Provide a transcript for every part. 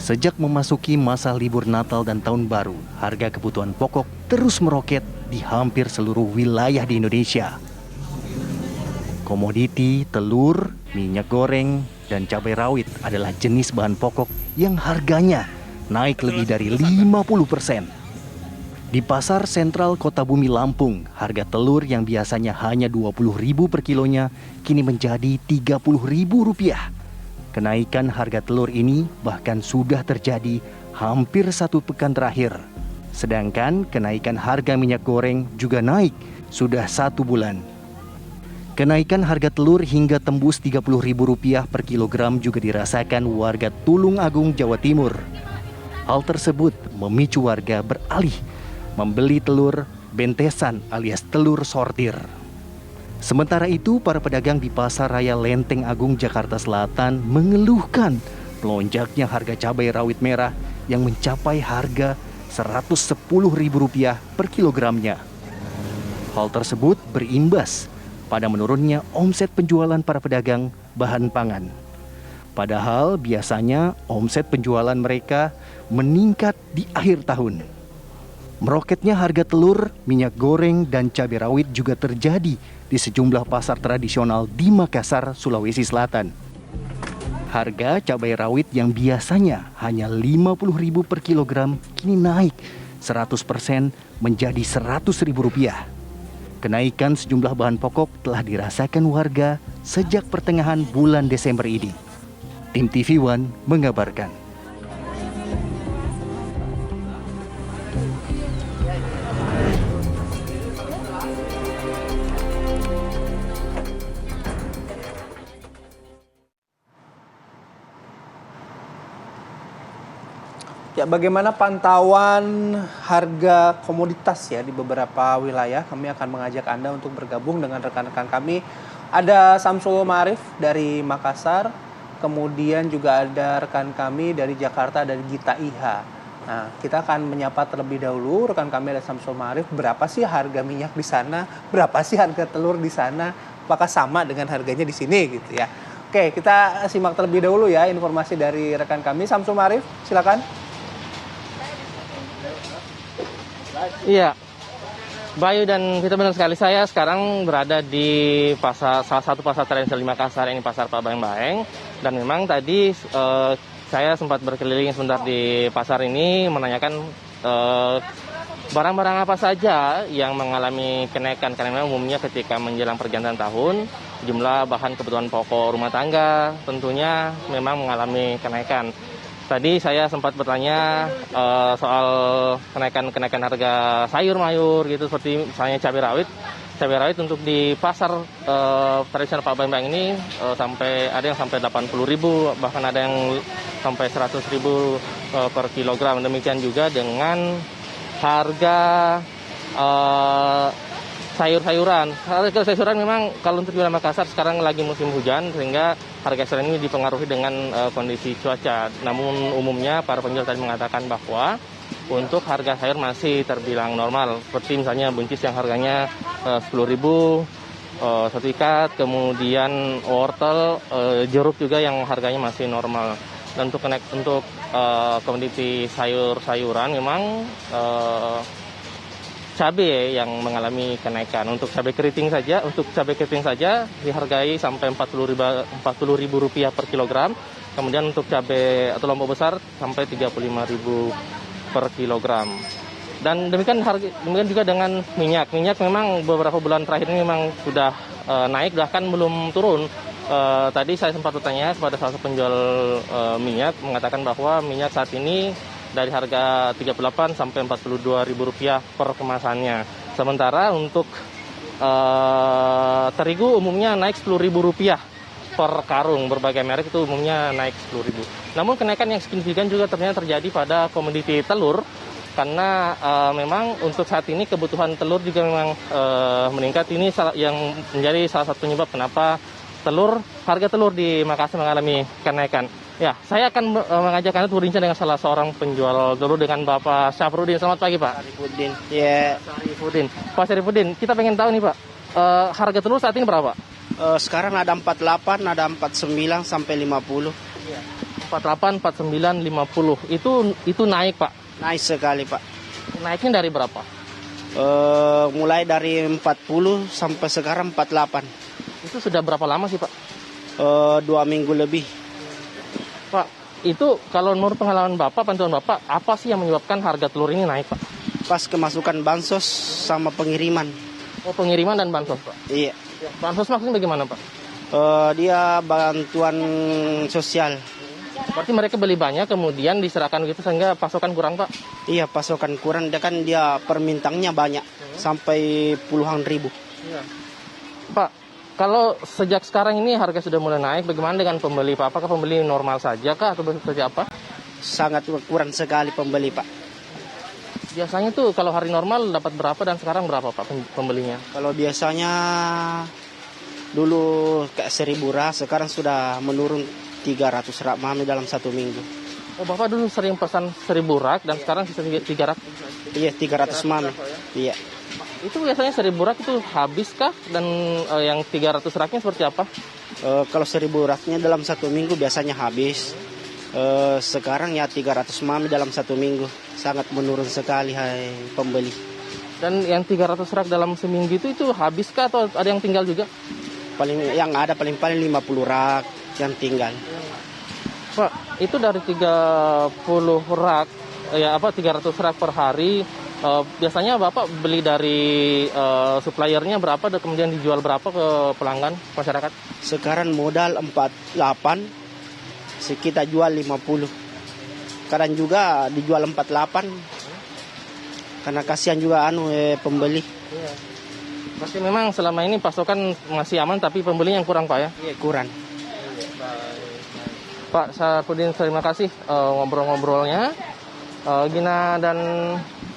Sejak memasuki masa libur Natal dan Tahun Baru, harga kebutuhan pokok terus meroket di hampir seluruh wilayah di Indonesia. Komoditi, telur, minyak goreng, dan cabai rawit adalah jenis bahan pokok yang harganya naik lebih dari 50%. Di Pasar Sentral Kota Bumi Lampung, harga telur yang biasanya hanya Rp20.000 per kilonya kini menjadi Rp30.000. Kenaikan harga telur ini bahkan sudah terjadi hampir 1 pekan terakhir. Sedangkan kenaikan harga minyak goreng juga naik sudah 1 bulan. Kenaikan harga telur hingga tembus Rp30.000 per kilogram juga dirasakan warga Tulung Agung, Jawa Timur. Hal tersebut memicu warga beralih membeli telur bentesan alias telur sortir. Sementara itu, para pedagang di Pasar Raya Lenteng Agung, Jakarta Selatan mengeluhkan melonjaknya harga cabai rawit merah yang mencapai harga Rp110.000 per kilogramnya. Hal tersebut berimbas pada menurunnya omset penjualan para pedagang bahan pangan. Padahal biasanya omset penjualan mereka meningkat di akhir tahun. Meroketnya harga telur, minyak goreng, dan cabai rawit juga terjadi di sejumlah pasar tradisional di Makassar, Sulawesi Selatan. Harga cabai rawit yang biasanya hanya Rp50.000 per kilogram kini naik 100% menjadi Rp100.000. Kenaikan sejumlah bahan pokok telah dirasakan warga sejak pertengahan bulan Desember ini. Tim TV One mengabarkan. Ya, bagaimana pantauan harga komoditas ya di beberapa wilayah? Kami akan mengajak Anda untuk bergabung dengan rekan-rekan kami. Ada Samsul Ma'arif dari Makassar, kemudian juga ada rekan kami dari Jakarta, dari Gita Iha. Nah, kita akan menyapa terlebih dahulu rekan kami ada Samsul Ma'arif. Berapa sih harga minyak di sana? Berapa sih harga telur di sana? Apakah sama dengan harganya di sini gitu ya? Oke, kita simak terlebih dahulu ya informasi dari rekan kami. Samsul Ma'arif, silakan. Iya, Bayu dan Vita, benar sekali. Saya sekarang berada di salah satu pasar tradisional di Makassar, ini Pasar Pak Baeng-Baeng. Dan memang tadi saya sempat berkeliling sebentar di pasar ini menanyakan barang-barang apa saja yang mengalami kenaikan. Karena memang umumnya ketika menjelang pergantian tahun, jumlah bahan kebutuhan pokok rumah tangga tentunya memang mengalami kenaikan. Tadi saya sempat bertanya soal kenaikan harga sayur mayur gitu, seperti misalnya cabai rawit. Cabai rawit untuk di pasar tradisional Pak Baeng-Baeng ini ada yang sampai 80.000, bahkan ada yang sampai 100.000 per kilogram. Demikian juga dengan harga sayur-sayuran. Harga sayuran memang kalau untuk di Makassar sekarang lagi musim hujan, sehingga harga sayuran ini dipengaruhi dengan kondisi cuaca. Namun umumnya para penjual tadi mengatakan bahwa untuk harga sayur masih terbilang normal. Seperti misalnya buncis yang harganya 10.000 satu ikat, kemudian wortel, jeruk juga yang harganya masih normal. Dan untuk komoditi sayur-sayuran memang cabai yang mengalami kenaikan. Untuk cabai keriting saja dihargai sampai Rp40.000 per kilogram. Kemudian untuk cabai atau lombok besar sampai Rp35.000 per kilogram. Dan demikian juga dengan minyak. Minyak memang beberapa bulan terakhir ini memang sudah naik, bahkan belum turun. Tadi saya sempat bertanya kepada salah satu penjual minyak, mengatakan bahwa minyak saat ini dari harga Rp38 sampai Rp42.000 per kemasannya. Sementara untuk terigu umumnya naik Rp10.000 per karung. Berbagai merek itu umumnya naik Rp10.000. Namun kenaikan yang signifikan juga ternyata terjadi pada komoditi telur, karena memang untuk saat ini kebutuhan telur juga memang meningkat. Ini yang menjadi salah satu penyebab kenapa harga telur di Makassar mengalami kenaikan. Ya, saya akan mengajak Anda berbincang dengan salah seorang penjual telur, dengan Bapak Syafruddin. Selamat pagi, Pak. Syarifudin. Ya. Syarifudin. Pak Syarifudin, kita pengen tahu nih, Pak. Harga telur saat ini berapa? Sekarang ada 48, ada 49 sampai 50. Iya. 48, 49, 50. Itu naik, Pak. Naik sekali, Pak. Naiknya dari berapa? Mulai dari 40 sampai sekarang 48. Itu sudah berapa lama sih, Pak? 2 minggu lebih. Pak, itu kalau menurut pengalaman Bapak, pantauan Bapak, apa sih yang menyebabkan harga telur ini naik, Pak? Pas kemasukan bansos sama pengiriman. Oh, pengiriman dan bansos, Pak. Iya. Bansos maksudnya bagaimana, Pak? Dia bantuan sosial. Berarti mereka beli banyak, kemudian diserahkan gitu sehingga pasokan kurang, Pak? Iya, pasokan kurang. Dia permintaannya banyak. Sampai puluhan ribu. Iya. Pak, kalau sejak sekarang ini harga sudah mulai naik, bagaimana dengan pembeli, Pak? Apakah pembeli normal saja kah atau seperti apa? Sangat kurang sekali pembeli, Pak. Biasanya tuh kalau hari normal dapat berapa dan sekarang berapa, Pak, pembelinya? Kalau biasanya dulu kayak 1.000 rak, sekarang sudah menurun 300 rak mami dalam 1 minggu. Oh, Bapak dulu sering pesan 1.000 rak dan sekarang sisa 3 rak? Iya, 300 mami. Iya. Itu biasanya 1.000 rak itu habis kah? Dan yang 300 raknya seperti apa? Kalau 1.000 raknya dalam 1 minggu biasanya habis. Sekarang ya 300 mami dalam 1 minggu. Sangat menurun sekali hai pembeli. Dan yang 300 rak dalam seminggu itu habis kah atau ada yang tinggal juga? Yang ada paling 50 rak yang tinggal. Pak, itu dari 30 rak, 300 rak per hari, biasanya Bapak beli dari suppliernya berapa dan kemudian dijual berapa ke pelanggan masyarakat? Sekarang modal 48, kita jual 50. Kadang juga dijual 48, karena kasihan juga pembeli. Iya. Berarti memang selama ini pasokan masih aman tapi pembeli yang kurang, Pak, ya? Iya, kurang. Pak Sarpudin, terima kasih ngobrol-ngobrolnya. Gina dan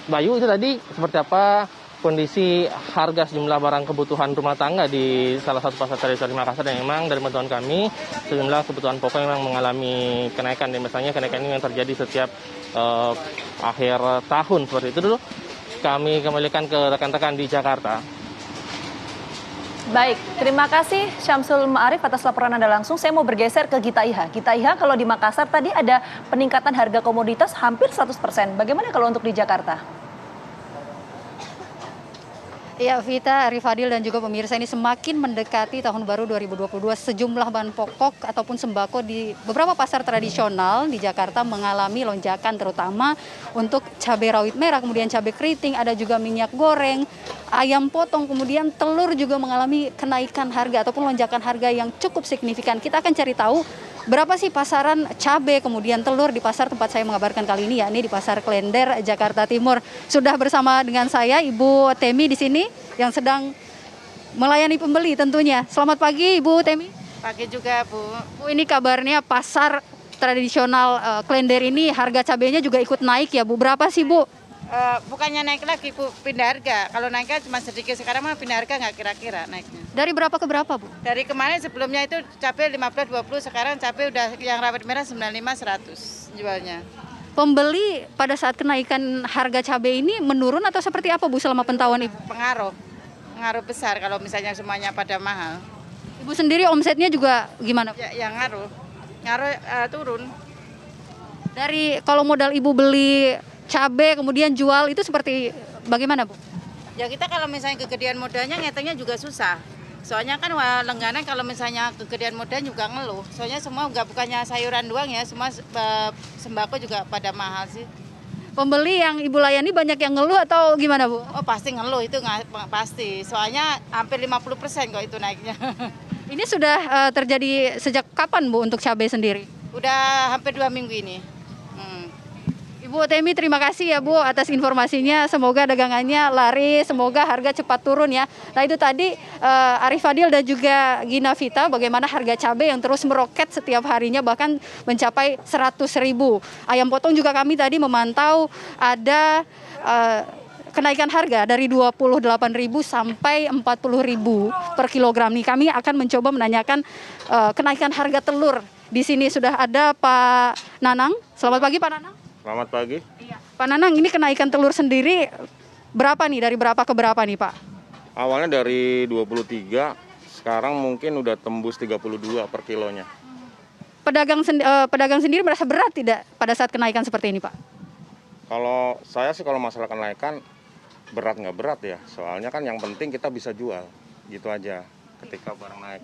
Bayu, itu tadi seperti apa kondisi harga sejumlah barang kebutuhan rumah tangga di salah satu pasar tradisional di Makassar, dan memang dari bantuan kami sejumlah kebutuhan pokok memang mengalami kenaikan, dan misalnya kenaikan ini yang terjadi setiap akhir tahun seperti itu. Dulu kami kembalikan ke rekan-rekan di Jakarta. Baik, terima kasih Syamsul Ma'arif atas laporan Anda langsung. Saya mau bergeser ke Gita Iha. Gita Iha, kalau di Makassar tadi ada peningkatan harga komoditas hampir 100%. Bagaimana kalau untuk di Jakarta? Ya, Vita, Arif Fadil dan juga pemirsa, ini semakin mendekati tahun baru 2022, sejumlah bahan pokok ataupun sembako di beberapa pasar tradisional di Jakarta mengalami lonjakan, terutama untuk cabai rawit merah, kemudian cabai keriting, ada juga minyak goreng, ayam potong, kemudian telur juga mengalami kenaikan harga ataupun lonjakan harga yang cukup signifikan. Kita akan cari tahu berapa sih pasaran cabai kemudian telur di pasar tempat saya mengabarkan kali ini, yakni di Pasar Klender, Jakarta Timur. Sudah bersama dengan saya Ibu Temi di sini yang sedang melayani pembeli tentunya. Selamat pagi Ibu Temi. Pagi juga, Bu. Bu, ini kabarnya pasar tradisional Klender ini harga cabainya juga ikut naik ya, Bu. Berapa sih, Bu? Bukannya naik lagi, Bu, pindah harga. Kalau naiknya cuma sedikit, sekarang mah pindah harga nggak kira-kira naiknya. Dari berapa ke berapa, Bu? Dari kemarin sebelumnya itu cabai 15-20, sekarang cabai udah yang rawit merah 95-100 jualnya. Pembeli pada saat kenaikan harga cabai ini menurun atau seperti apa, Bu, selama pantauan Ibu? Pengaruh besar kalau misalnya semuanya pada mahal. Ibu sendiri omsetnya juga gimana, Bu? Ya, yang ngaruh turun. Dari kalau modal Ibu beli cabai kemudian jual itu seperti bagaimana, Bu? Ya kita kalau misalnya kegedean modalnya ngitungnya juga susah. Soalnya kan langganan kalau misalnya kegedean modal juga ngeluh. Soalnya semua bukannya sayuran doang ya, semua sembako juga pada mahal sih. Pembeli yang Ibu layani banyak yang ngeluh atau gimana, Bu? Oh pasti ngeluh, itu pasti. Soalnya hampir 50% kok itu naiknya. Ini sudah terjadi sejak kapan, Bu, untuk cabai sendiri? Udah hampir 2 minggu ini. Ibu Temi, terima kasih ya, Bu, atas informasinya. Semoga dagangannya laris, semoga harga cepat turun ya. Nah, itu tadi Arif Fadil dan juga Gina Vita, bagaimana harga cabai yang terus meroket setiap harinya bahkan mencapai 100.000. Ayam potong juga kami tadi memantau ada kenaikan harga dari 28.000 sampai 40.000 per kilogram. Nih, kami akan mencoba menanyakan kenaikan harga telur. Di sini sudah ada Pak Nanang. Selamat pagi, Pak Nanang. Selamat pagi. Iya. Pak Nanang, ini kenaikan telur sendiri berapa nih? Dari berapa ke berapa nih, Pak? Awalnya dari 23, sekarang mungkin udah tembus 32 per kilonya. pedagang sendiri merasa berat tidak pada saat kenaikan seperti ini, Pak? Kalau saya sih kalau masalah kenaikan berat nggak berat ya, soalnya kan yang penting kita bisa jual, gitu aja ketika barang naik.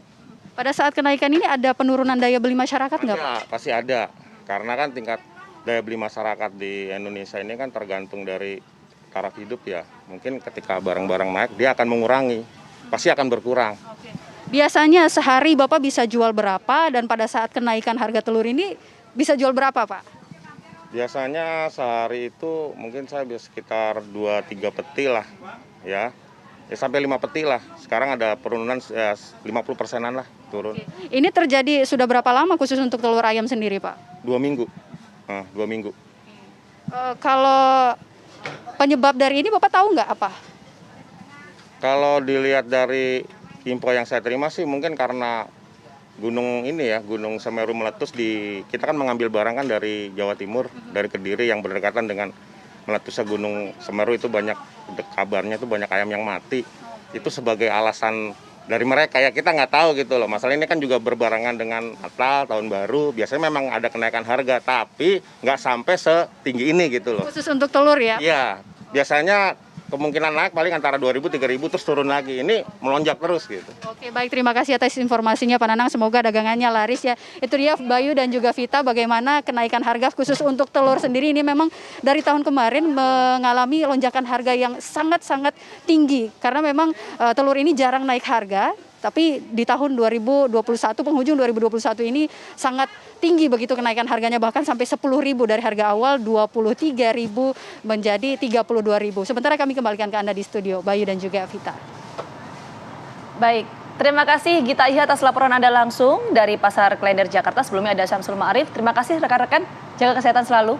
Pada saat kenaikan ini ada penurunan daya beli masyarakat nggak, Pak? Ada, pasti ada, karena kan tingkat daya beli masyarakat di Indonesia ini kan tergantung dari taraf hidup ya. Mungkin ketika barang-barang naik dia akan mengurangi, pasti akan berkurang. Biasanya sehari Bapak bisa jual berapa dan pada saat kenaikan harga telur ini bisa jual berapa, Pak? Biasanya sehari itu mungkin saya bisa sekitar 2-3 peti lah ya. Ya sampai 5 peti lah. Sekarang ada penurunan 50%-an lah turun. Ini terjadi sudah berapa lama khusus untuk telur ayam sendiri, Pak? 2 minggu. 2 minggu. Kalau penyebab dari ini Bapak tahu nggak apa? Kalau dilihat dari info yang saya terima sih mungkin karena gunung ini ya, Gunung Semeru meletus kita kan mengambil barang kan dari Jawa Timur, dari Kediri yang berdekatan dengan meletusnya Gunung Semeru itu banyak kabarnya itu banyak ayam yang mati. Itu sebagai alasan dari mereka ya, kita nggak tahu gitu loh. Masalah ini kan juga berbarengan dengan Natal, Tahun Baru. Biasanya memang ada kenaikan harga, tapi nggak sampai setinggi ini gitu loh. Khusus untuk telur ya? Iya, biasanya kemungkinan naik paling antara 2.000, 3.000 terus turun lagi. Ini melonjak terus gitu. Oke, baik, terima kasih atas informasinya Pak Nanang. Semoga dagangannya laris ya. Itu dia Bayu dan juga Vita, bagaimana kenaikan harga khusus untuk telur sendiri ini memang dari tahun kemarin mengalami lonjakan harga yang sangat-sangat tinggi. Karena memang telur ini jarang naik harga. Tapi di tahun 2021, penghujung 2021 ini sangat tinggi begitu kenaikan harganya, bahkan sampai 10.000 dari harga awal 23.000 menjadi 32.000. Sementara kami kembalikan ke Anda di studio, Bayu dan juga Vita. Baik, terima kasih Gita Iha atas laporan Anda langsung dari Pasar Klender Jakarta. Sebelumnya ada Syamsul Ma'arif. Terima kasih rekan-rekan, jaga kesehatan selalu.